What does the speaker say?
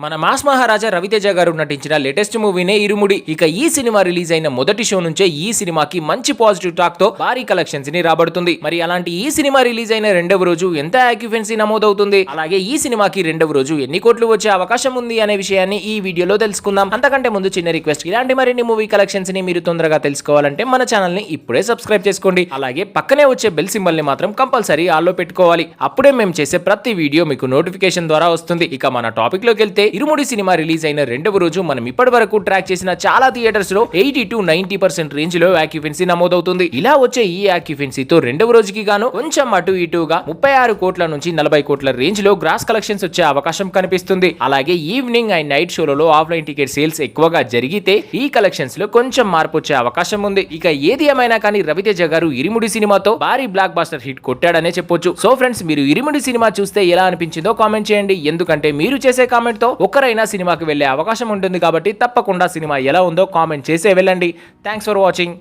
మన మాస్ మహారాజా రవితేజ గారు నటించిన లేటెస్ట్ మూవీనే ఇరుముడి. ఇక ఈ సినిమా రిలీజ్ అయిన మొదటి షో నుంచే ఈ సినిమాకి మంచి పాజిటివ్ టాక్ తో భారీ కలెక్షన్స్ ని రాబడుతుంది. మరి అలాంటి ఈ సినిమా రిలీజ్ అయిన రెండవ రోజు ఎంత ఆక్యుపెన్సీ నమోదవుతుంది, అలాగే ఈ సినిమాకి రెండవ రోజు ఎన్ని కోట్లు వచ్చే అవకాశం ఉంది అనే విషయాన్ని ఈ వీడియోలో తెలుసుకుందాం. అంతకంటే ముందు చిన్న రిక్వెస్ట్, ఇలాంటి మరిన్ని మూవీ కలెక్షన్స్ ని మీరు తొందరగా తెలుసుకోవాలంటే మన ఛానల్ ని ఇప్పుడే సబ్స్క్రైబ్ చేసుకోండి. అలాగే పక్కనే వచ్చే బెల్ సింబల్ ని మాత్రం కంపల్సరీ ఆల్లో పెట్టుకోవాలి. అప్పుడే మేము చేసే ప్రతి వీడియో మీకు నోటిఫికేషన్ ద్వారా వస్తుంది. ఇక మన టాపిక్ లోకి వెళ్తే, ఇరుముడి సినిమా రిలీజ్ అయిన రెండవ రోజు మనం ఇప్పటి వరకు ట్రాక్ చేసిన చాలా థియేటర్స్ లో 80 to 90% రేంజ్ లో ఆక్యుపెన్సీ నమోదవుతుంది. ఇలా వచ్చే ఈ ఆక్యుపెన్సీతో రెండవ రోజుకి గాను కొంచెం అటు ఇటుగా 36 కోట్ల నుంచి 40 కోట్ల రేంజ్ లో గ్రాస్ కలెక్షన్స్ వచ్చే అవకాశం కనిపిస్తుంది. అలాగే ఈవినింగ్ అండ్ నైట్ షోలలో ఆఫ్లైన్ టికెట్ సేల్స్ ఎక్కువగా జరిగితే ఈ కలెక్షన్స్ లో కొంచెం మార్పు వచ్చే అవకాశం ఉంది. ఇక ఏది ఏమైనా కానీ రవితేజ గారు ఇరుముడి సినిమాతో భారీ బ్లాక్ బాస్టర్ హిట్ కొట్టాడనే చెప్పొచ్చు. సో ఫ్రెండ్స్, మీరు ఇరుముడి సినిమా చూస్తే ఎలా అనిపించిందో కామెంట్ చేయండి. ఎందుకంటే మీరు చేసే కామెంట్ తో ఒక్కరైనా సినిమాకి వెళ్లే అవకాశం ఉంటుంది. కాబట్టి తప్పకుండా సినిమా ఎలా ఉందో కామెంట్ చేసే వెళ్ళండి. Thanks for watching.